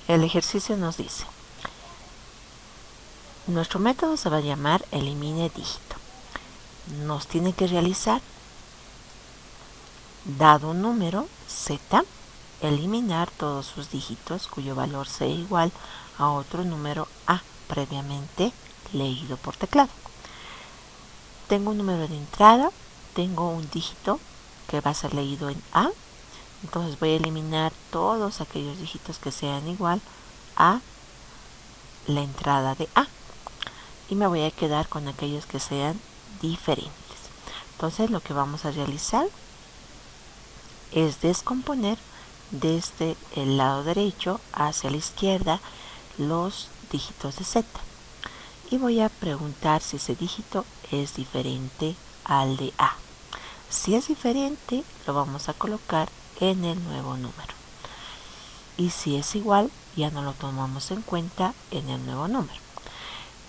El ejercicio nos dice, nuestro método se va a llamar elimine dígito. Nos tiene que realizar, dado un número z, eliminar todos sus dígitos cuyo valor sea igual a otro número a previamente leído por teclado. Tengo un número de entrada, tengo un dígito que va a ser leído en a, entonces voy a eliminar todos aquellos dígitos que sean igual a la entrada de a y me voy a quedar con aquellos que sean diferentes. Entonces lo que vamos a realizar es descomponer desde el lado derecho hacia la izquierda los dígitos de z y voy a preguntar si ese dígito es diferente al de a. Si es diferente, lo vamos a colocar en el nuevo número, y si es igual, ya no lo tomamos en cuenta en el nuevo número.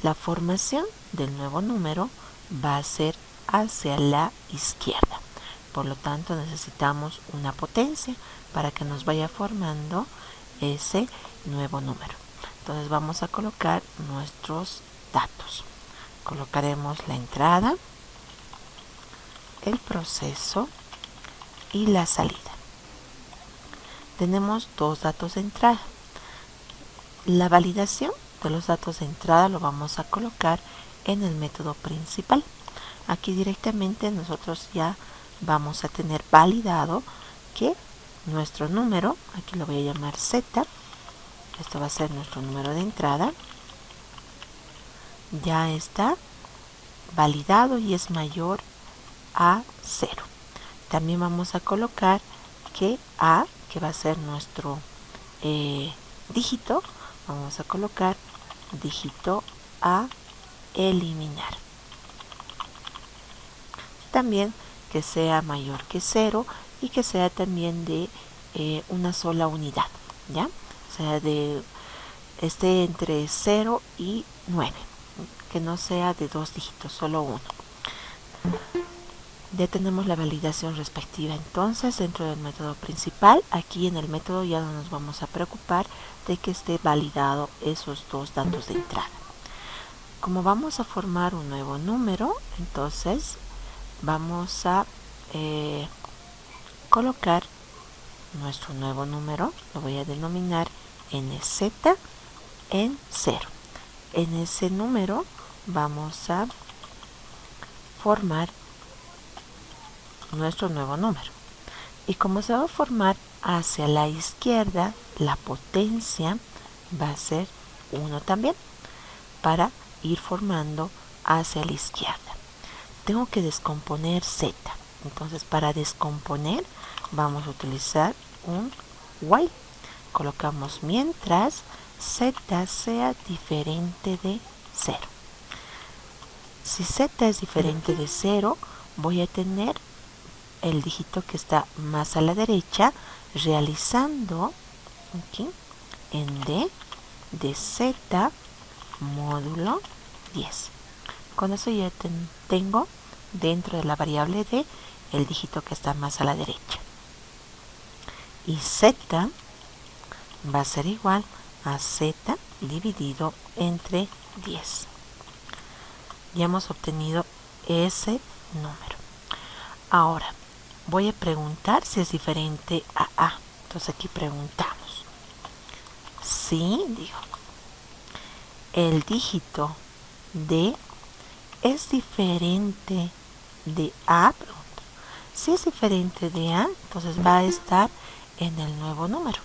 La formación del nuevo número va a ser hacia la izquierda, por lo tanto necesitamos una potencia para que nos vaya formando ese nuevo número. Entonces vamos a colocar nuestros datos. Colocaremos la entrada, el proceso y la salida. Tenemos dos datos de entrada. La validación de los datos de entrada lo vamos a colocar en el método principal. Aquí directamente nosotros ya vamos a tener validado que nuestro número, aquí lo voy a llamar z, esto va a ser nuestro número de entrada, ya está validado y es mayor a 0. También vamos a colocar que a, que va a ser nuestro dígito, vamos a colocar dígito a eliminar. También que sea mayor que 0 y que sea también de una sola unidad, ¿ya? O sea, esté entre 0 y 9, que no sea de dos dígitos, solo uno. Ya tenemos la validación respectiva. Entonces, dentro del método principal, aquí en el método ya no nos vamos a preocupar de que esté validado esos dos datos de entrada. Como vamos a formar un nuevo número, entonces vamos a colocar nuestro nuevo número, lo voy a denominar nz en 0. En ese número vamos a formar nuestro nuevo número, y como se va a formar hacia la izquierda, la potencia va a ser 1 también, para ir formando hacia la izquierda. Tengo que descomponer z, entonces para descomponer vamos a utilizar un while. Colocamos mientras z sea diferente de 0. Si z es diferente de 0, voy a tener el dígito que está más a la derecha realizando aquí en d de z módulo 10. Con eso ya tengo dentro de la variable d el dígito que está más a la derecha, y z va a ser igual a z dividido entre 10. Ya hemos obtenido ese número. Ahora voy a preguntar si es diferente a a. Entonces aquí preguntamos. Sí, digo, el dígito d es diferente de a. Pregunto. Si es diferente de a, entonces va a estar en el nuevo número.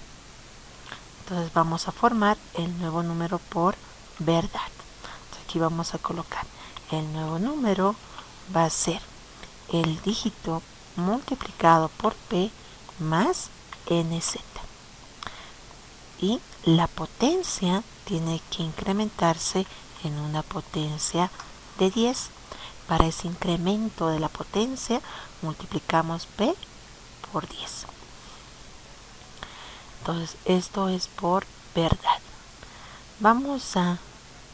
Entonces vamos a formar el nuevo número por verdad. Entonces aquí vamos a colocar el nuevo número, va a ser el dígito multiplicado por p más nz, y la potencia tiene que incrementarse en una potencia de 10. Para ese incremento de la potencia multiplicamos p por 10. Entonces esto es por verdad. Vamos a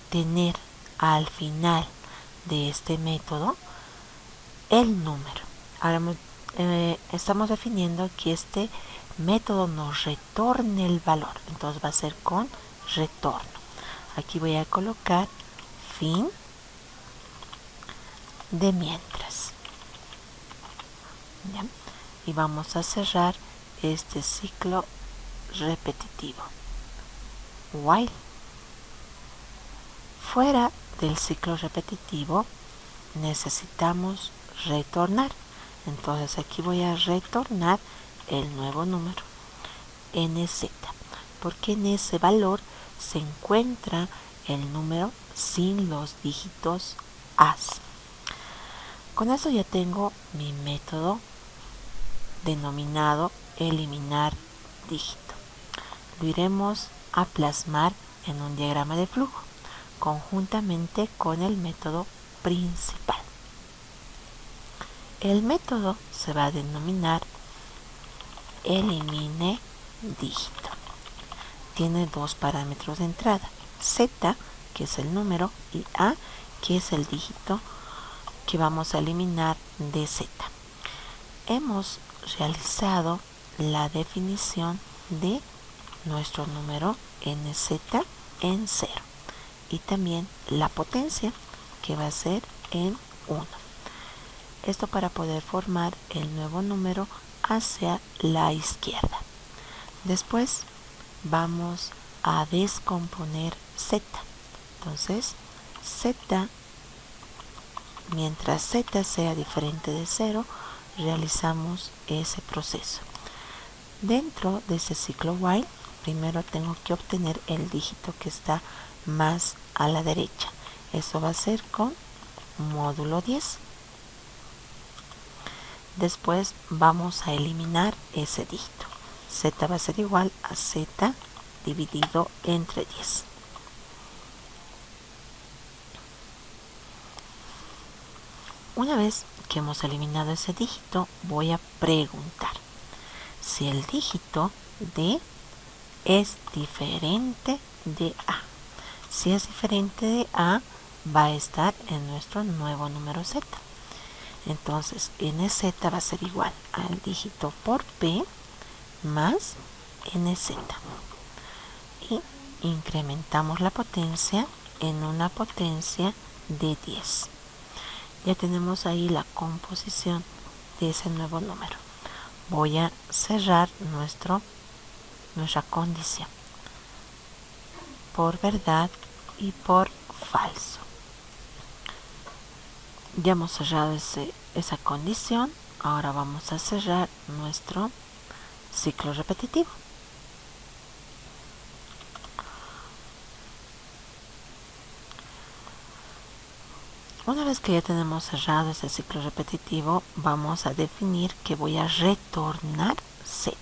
tener al final de este método el número. Ahora estamos definiendo que este método nos retorne el valor. Entonces va a ser con retorno. Aquí voy a colocar fin de mientras. ¿Ya? Y vamos a cerrar este ciclo repetitivo. While. Fuera del ciclo repetitivo necesitamos retornar. Entonces aquí voy a retornar el nuevo número NZ, porque en ese valor se encuentra el número sin los dígitos as. Con eso ya tengo mi método denominado eliminar dígito. Lo iremos a plasmar en un diagrama de flujo conjuntamente con el método principal. El método se va a denominar elimine dígito. Tiene dos parámetros de entrada, Z, que es el número, y A, que es el dígito que vamos a eliminar de Z. Hemos realizado la definición de nuestro número NZ en 0 y también la potencia, que va a ser en 1. Esto para poder formar el nuevo número hacia la izquierda. Después vamos a descomponer Z. Entonces, Z, mientras Z sea diferente de 0, realizamos ese proceso. Dentro de ese ciclo while, primero tengo que obtener el dígito que está más a la derecha. Eso va a ser con módulo 10. Después vamos a eliminar ese dígito. Z va a ser igual a Z dividido entre 10. Una vez que hemos eliminado ese dígito, voy a preguntar si el dígito D es diferente de A. Si es diferente de A, va a estar en nuestro nuevo número Z. Entonces, NZ va a ser igual al dígito por P más NZ. Y incrementamos la potencia en una potencia de 10. Ya tenemos ahí la composición de ese nuevo número. Voy a cerrar nuestra condición por verdad y por falso. Ya hemos cerrado esa condición. Ahora vamos a cerrar nuestro ciclo repetitivo. Una vez que ya tenemos cerrado ese ciclo repetitivo, vamos a definir que voy a retornar Z.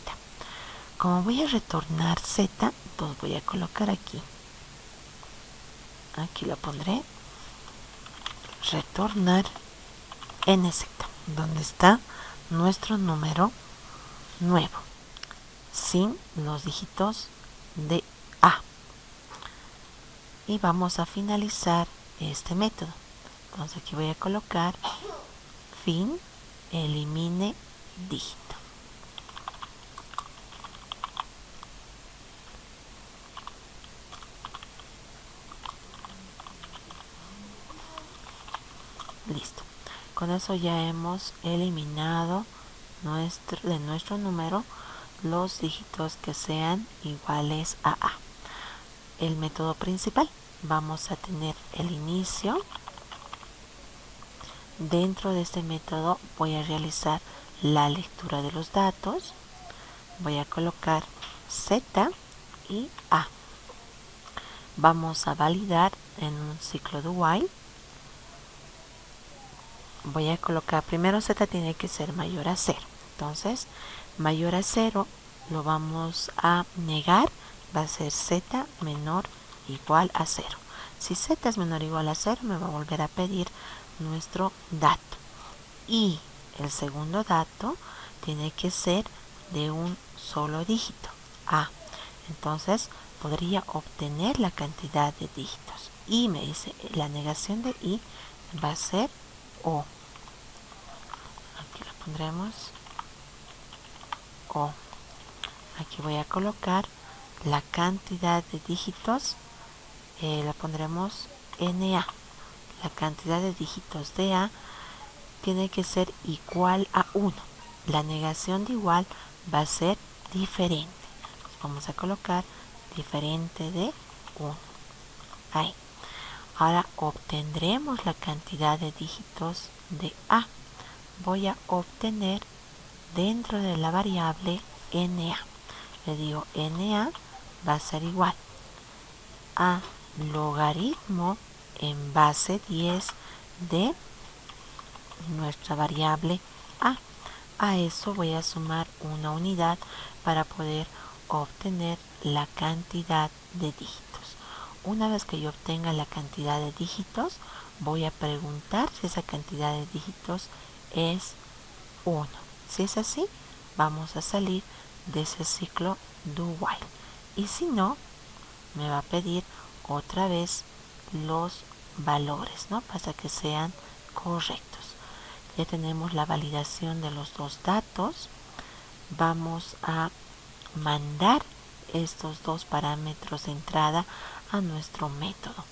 Como voy a retornar Z, entonces voy a colocar aquí lo pondré, retornar NZ, donde está nuestro número nuevo, sin los dígitos de A. Y vamos a finalizar este método. Entonces aquí voy a colocar fin, elimine dígito. Listo. Con eso ya hemos eliminado de nuestro número los dígitos que sean iguales a A. El método principal. Vamos a tener el inicio. Dentro de este método voy a realizar la lectura de los datos. Voy a colocar Z y A. Vamos a validar en un ciclo de while. Voy a colocar, primero Z tiene que ser mayor a 0. Entonces, mayor a 0 lo vamos a negar. Va a ser Z menor igual a 0. Si Z es menor o igual a 0, me va a volver a pedir nuestro dato. Y el segundo dato tiene que ser de un solo dígito, A. Entonces, podría obtener la cantidad de dígitos. Y me dice, la negación de I va a ser O. Aquí lo pondremos O. Aquí voy a colocar la cantidad de dígitos, la pondremos NA. La cantidad de dígitos de A tiene que ser igual a 1. La negación de igual va a ser diferente. Vamos a colocar diferente de 1. Ahí. Ahora obtendremos la cantidad de dígitos de A. Voy a obtener dentro de la variable NA. Le digo NA va a ser igual a logaritmo en base 10 de nuestra variable A. A eso voy a sumar una unidad para poder obtener la cantidad de dígitos. Una vez que yo obtenga la cantidad de dígitos, voy a preguntar si esa cantidad de dígitos es 1. Si es así, vamos a salir de ese ciclo do while. Y si no, me va a pedir otra vez los valores, ¿no? Para que sean correctos. Ya tenemos la validación de los dos datos. Vamos a mandar estos dos parámetros de entrada a nuestro método.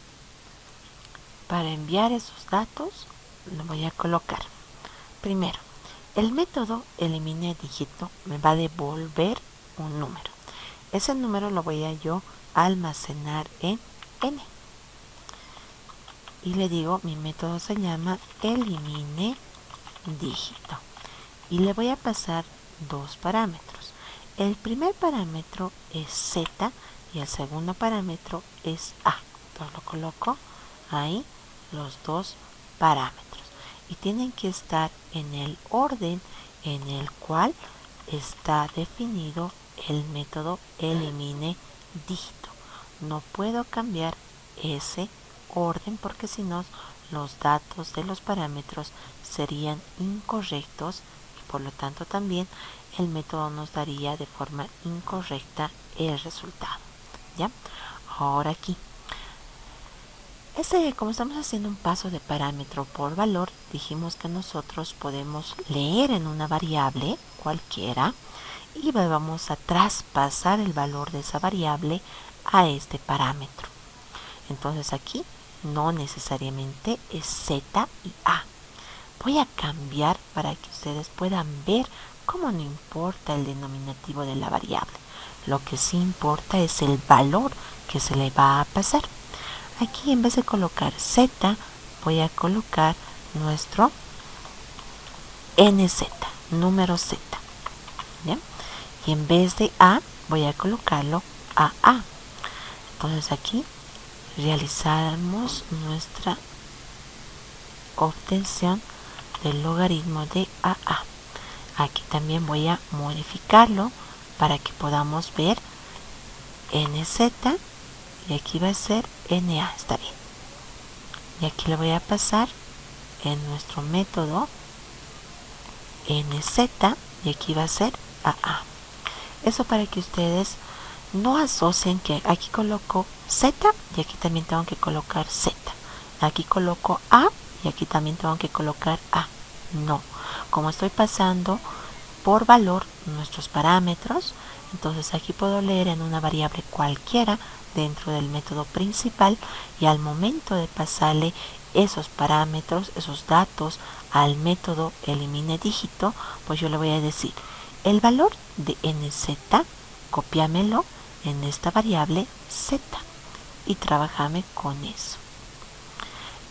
Para enviar esos datos, lo voy a colocar. Primero, el método elimine dígito me va a devolver un número. Ese número lo voy a yo almacenar en n. Y le digo, mi método se llama elimine dígito. Y le voy a pasar dos parámetros. El primer parámetro es z y el segundo parámetro es a. Entonces lo coloco ahí, los dos parámetros. Y tienen que estar en el orden en el cual está definido el método elimine dígito. No puedo cambiar ese orden porque si no los datos de los parámetros serían incorrectos y por lo tanto también el método nos daría de forma incorrecta el resultado. ¿Ya? Ahora aquí, como estamos haciendo un paso de parámetro por valor, dijimos que nosotros podemos leer en una variable cualquiera y vamos a traspasar el valor de esa variable a este parámetro. Entonces aquí no necesariamente es z y a. Voy a cambiar para que ustedes puedan ver cómo no importa el denominativo de la variable. Lo que sí importa es el valor que se le va a pasar. Aquí en vez de colocar z, voy a colocar nuestro nz, número z. ¿Bien? Y en vez de a, voy a colocarlo a. Entonces aquí realizamos nuestra obtención del logaritmo de AA. Aquí también voy a modificarlo para que podamos ver NZ y aquí va a ser NA, está bien. Y aquí le voy a pasar en nuestro método NZ y aquí va a ser AA. Eso para que ustedes no asocien que aquí coloco Z y aquí también tengo que colocar Z. Aquí coloco A y aquí también tengo que colocar A. No, como estoy pasando por valor nuestros parámetros, entonces aquí puedo leer en una variable cualquiera dentro del método principal y al momento de pasarle esos parámetros, esos datos al método elimine dígito, pues yo le voy a decir el valor de nz, cópiamelo en esta variable z y trabajame con eso.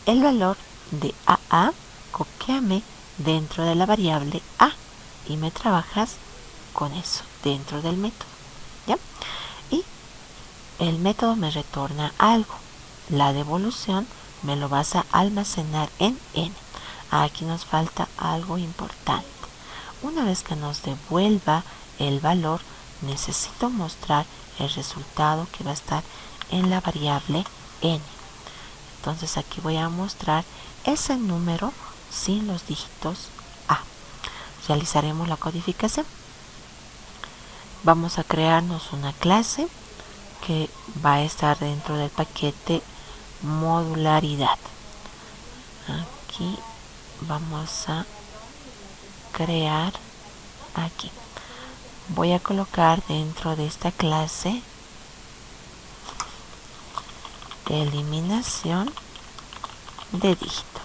El valor de AA, cópiame dentro de la variable A y me trabajas con eso dentro del método. ¿Ya? Y el método me retorna algo. La devolución me lo vas a almacenar en n. Aquí nos falta algo importante. Una vez que nos devuelva el valor, necesito mostrar el resultado que va a estar en la variable n. Entonces aquí voy a mostrar ese número sin los dígitos a. Realizaremos la codificación. Vamos a crearnos una clase que va a estar dentro del paquete modularidad. Aquí vamos a crear aquí voy a colocar dentro de esta clase eliminación de dígito.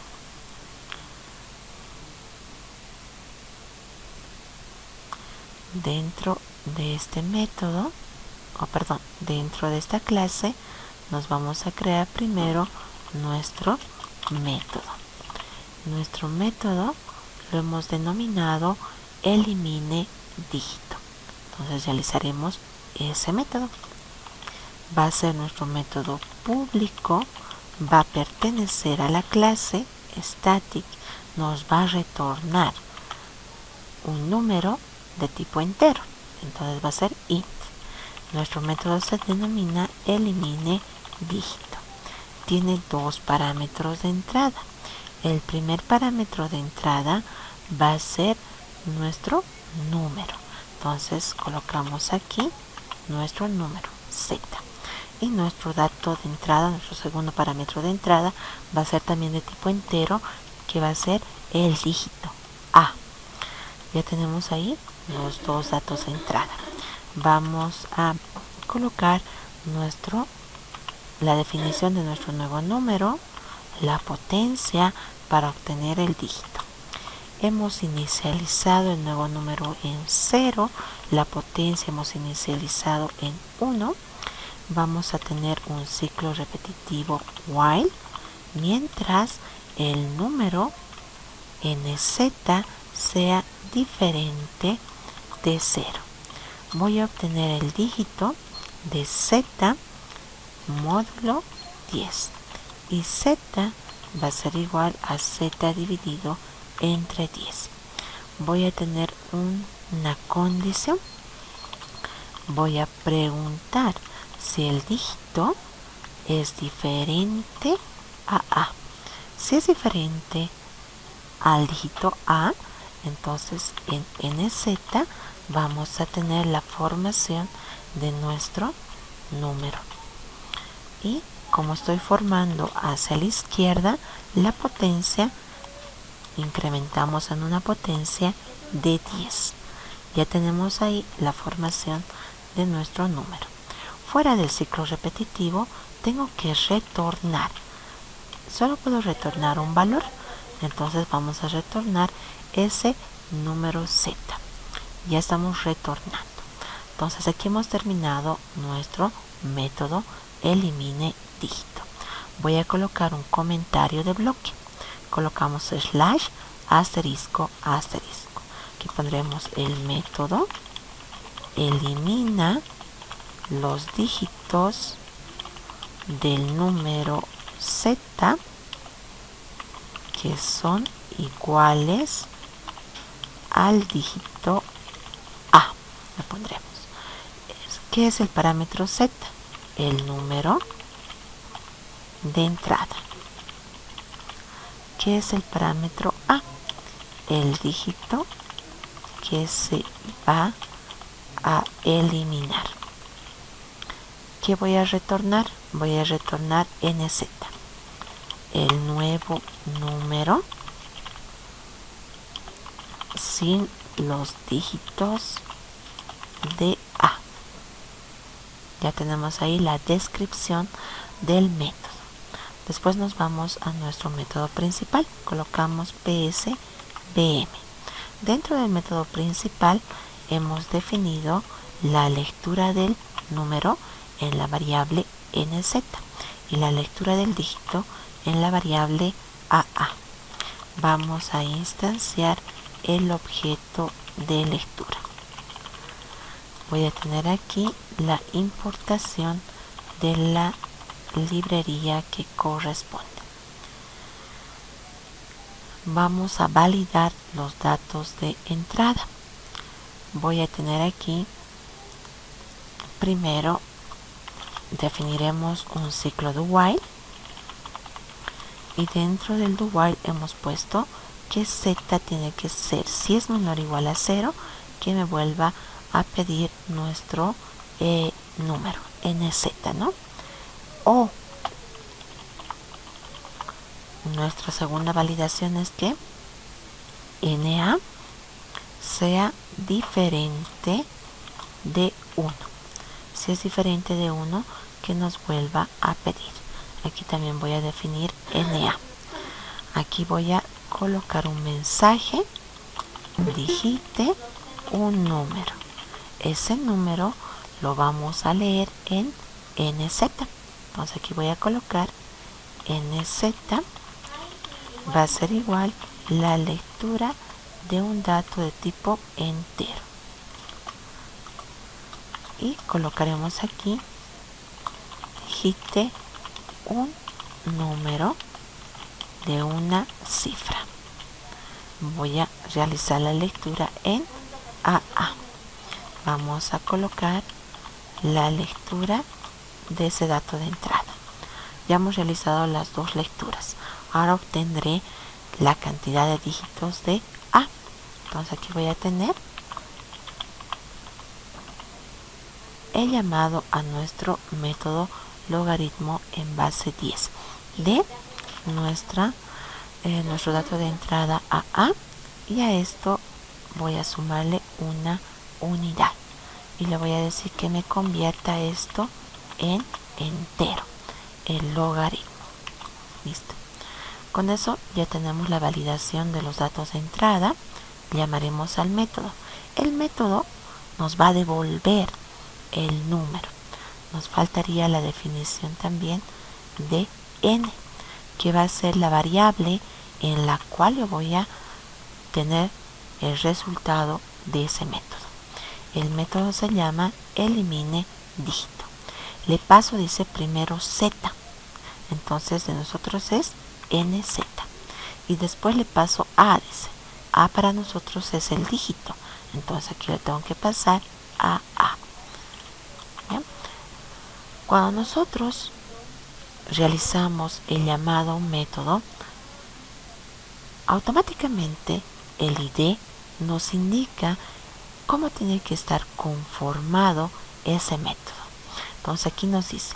Dentro de este método, dentro de esta clase nos vamos a crear primero nuestro método. Nuestro método lo hemos denominado elimine dígito. Entonces realizaremos ese método. Va a ser nuestro método público, va a pertenecer a la clase static, nos va a retornar un número de tipo entero, entonces va a ser int. Nuestro método se denomina elimine dígito. Tiene dos parámetros de entrada. El primer parámetro de entrada va a ser nuestro número. Entonces colocamos aquí nuestro número z. Y nuestro dato de entrada, nuestro segundo parámetro de entrada, va a ser también de tipo entero, que va a ser el dígito a. Ya tenemos ahí los dos datos de entrada. Vamos a colocar la definición de nuestro nuevo número, la potencia para obtener el dígito. Hemos inicializado el nuevo número en 0, la potencia hemos inicializado en 1. Vamos a tener un ciclo repetitivo while mientras el número nz sea diferente de 0. Voy a obtener el dígito de z módulo 10 y z va a ser igual a z dividido entre 10. Voy a tener una condición. Voy a preguntar si el dígito es diferente a a. Si es diferente al dígito a, entonces en nz vamos a tener la formación de nuestro número. Y como estoy formando hacia la izquierda, la potencia incrementamos en una potencia de 10. Ya tenemos ahí la formación de nuestro número. Fuera del ciclo repetitivo tengo que retornar. Solo puedo retornar un valor. Entonces vamos a retornar ese número z. Ya estamos retornando. Entonces aquí hemos terminado nuestro método elimine dígito. Voy a colocar un comentario de bloque. Colocamos slash asterisco asterisco. Aquí pondremos el método elimina los dígitos del número z que son iguales al dígito a. Le pondremos. ¿Qué es el parámetro z? El número de entrada. ¿Qué es el parámetro a? El dígito que se va a eliminar. ¿Qué voy a retornar? Voy a retornar nz, el nuevo número sin los dígitos de a. Ya tenemos ahí la descripción del método. Después nos vamos a nuestro método principal. Colocamos psbm. Dentro del método principal hemos definido la lectura del número en la variable nz y la lectura del dígito en la variable aa. Vamos a instanciar el objeto de lectura. Voy a tener aquí la importación de la librería que corresponde. Vamos a validar los datos de entrada. Voy a tener aquí, primero definiremos un ciclo do while y dentro del do while hemos puesto que z tiene que ser, si es menor o igual a 0, que me vuelva a pedir nuestro número nz, ¿no? O nuestra segunda validación es que na sea diferente de 1. Si es diferente de 1, que nos vuelva a pedir. Aquí también voy a definir NA. Aquí voy a colocar un mensaje, digite un número. Ese número lo vamos a leer en NZ. Entonces aquí voy a colocar NZ, va a ser igual la lectura de un dato de tipo entero. Y colocaremos aquí, digite un número de una cifra. Voy a realizar la lectura en AA. Vamos a colocar la lectura de ese dato de entrada. Ya hemos realizado las dos lecturas. Ahora obtendré la cantidad de dígitos de A. Entonces aquí voy a tener el llamado a nuestro método logaritmo en base 10 de nuestro dato de entrada a A, y a esto voy a sumarle una unidad y le voy a decir que me convierta esto en entero, el logaritmo. Listo. Con eso ya tenemos la validación de los datos de entrada. Llamaremos al método. El método nos va a devolver el número. Nos faltaría la definición también de n, que va a ser la variable en la cual yo voy a tener el resultado de ese método. El método se llama elimine dígito. Le paso, dice primero z, entonces de nosotros es nz, y después le paso a, dice a para nosotros es el dígito, entonces aquí le tengo que pasar a a. ¿Bien? Cuando nosotros realizamos el llamado a un método, automáticamente el ID nos indica cómo tiene que estar conformado ese método. Entonces aquí nos dice,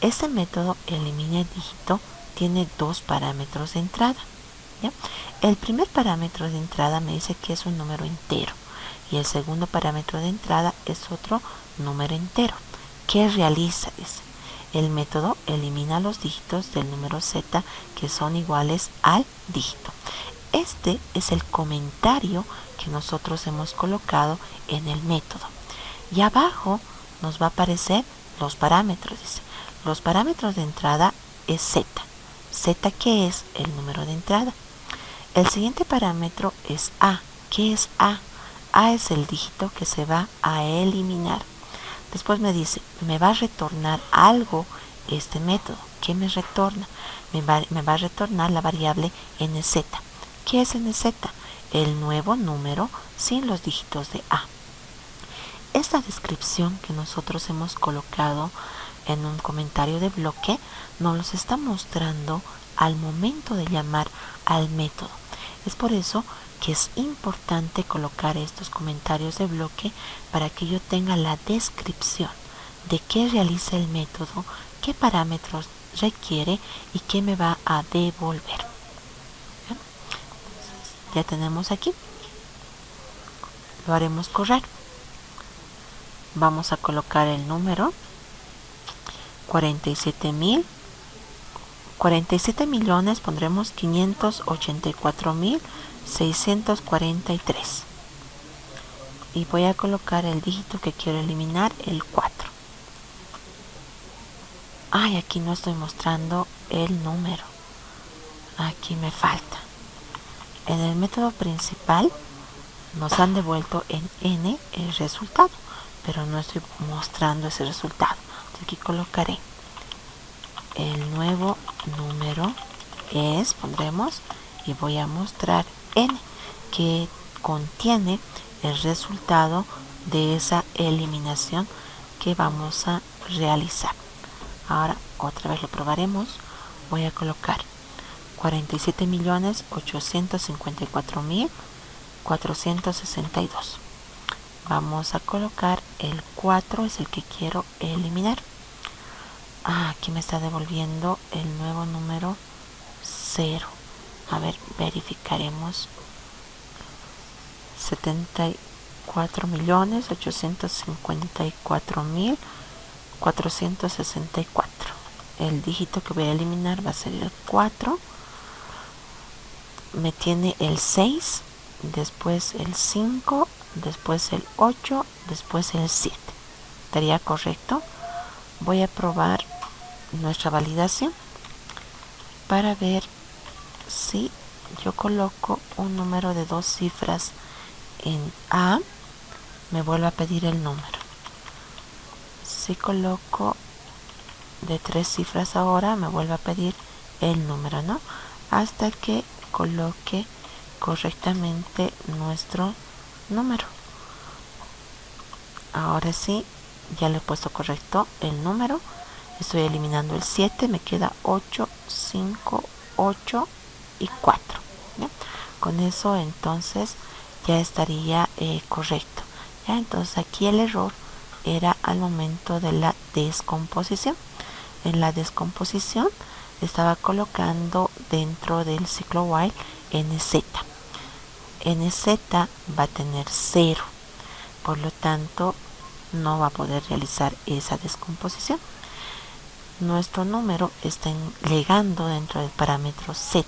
este método elimine dígito tiene dos parámetros de entrada. ¿Ya? El primer parámetro de entrada me dice que es un número entero y el segundo parámetro de entrada es otro número entero. ¿Qué realiza? Dice, el método elimina los dígitos del número z que son iguales al dígito. Este es el comentario que nosotros hemos colocado en el método. Y abajo nos va a aparecer los parámetros. Dice, los parámetros de entrada es z. Z, que es el número de entrada. El siguiente parámetro es a. ¿Qué es a? A es el dígito que se va a eliminar. Después me dice, me va a retornar algo este método. ¿Qué me retorna? Me va a retornar la variable nz. ¿Qué es nz? El nuevo número sin los dígitos de a. Esta descripción que nosotros hemos colocado en un comentario de bloque nos los está mostrando al momento de llamar al método. Es por eso que es importante colocar estos comentarios de bloque para que yo tenga la descripción de qué realiza el método, qué parámetros requiere y qué me va a devolver. ¿Bien? Ya tenemos aquí. Lo haremos correr. Vamos a colocar el número 47 millones, pondremos 584.643 y voy a colocar el dígito que quiero eliminar, el 4. Ay, aquí no estoy mostrando el número, aquí me falta. En el método principal nos han devuelto en n el resultado, pero no estoy mostrando ese resultado. Aquí colocaré el nuevo número es, pondremos, y voy a mostrar n, que contiene el resultado de esa eliminación que vamos a realizar. Ahora otra vez lo probaremos. Voy a colocar 47.854.462. Vamos a colocar el 4, es el que quiero eliminar. Aquí me está devolviendo el nuevo número 0. A ver, verificaremos. 4.854.464. El dígito que voy a eliminar va a ser el 4. Me tiene el 6, después el 5, después el 8, después el 7. ¿Estaría correcto? Voy a probar nuestra validación para ver si yo coloco un número de 2 cifras en A, me vuelve a pedir el número. Si coloco de 3 cifras ahora, me vuelve a pedir el número, ¿no? Hasta que coloque correctamente nuestro número. Ahora sí, ya le he puesto correcto el número. Estoy eliminando el 7, me queda 8, 5, 8 y 4. ¿Ya? Con eso entonces ya estaría correcto. ¿Ya? Entonces aquí el error era al momento de la descomposición. En la descomposición estaba colocando dentro del ciclo while NZ. NZ va a tener 0, por lo tanto no va a poder realizar esa descomposición. Nuestro número está llegando dentro del parámetro Z,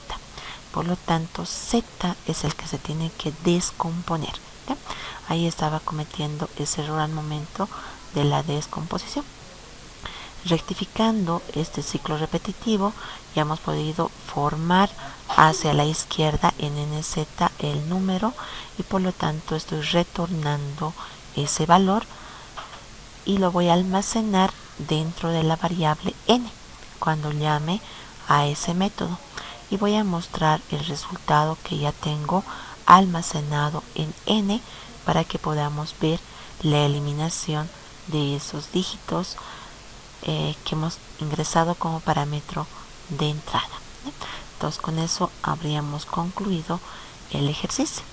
por lo tanto Z es el que se tiene que descomponer. ¿Ya? Ahí estaba cometiendo ese error al momento de la descomposición. Rectificando este ciclo repetitivo, ya hemos podido formar hacia la izquierda en NZ el número y por lo tanto estoy retornando ese valor y lo voy a almacenar dentro de la variable n cuando llame a ese método, y voy a mostrar el resultado que ya tengo almacenado en n para que podamos ver la eliminación de esos dígitos que hemos ingresado como parámetro de entrada. Entonces con eso habríamos concluido el ejercicio.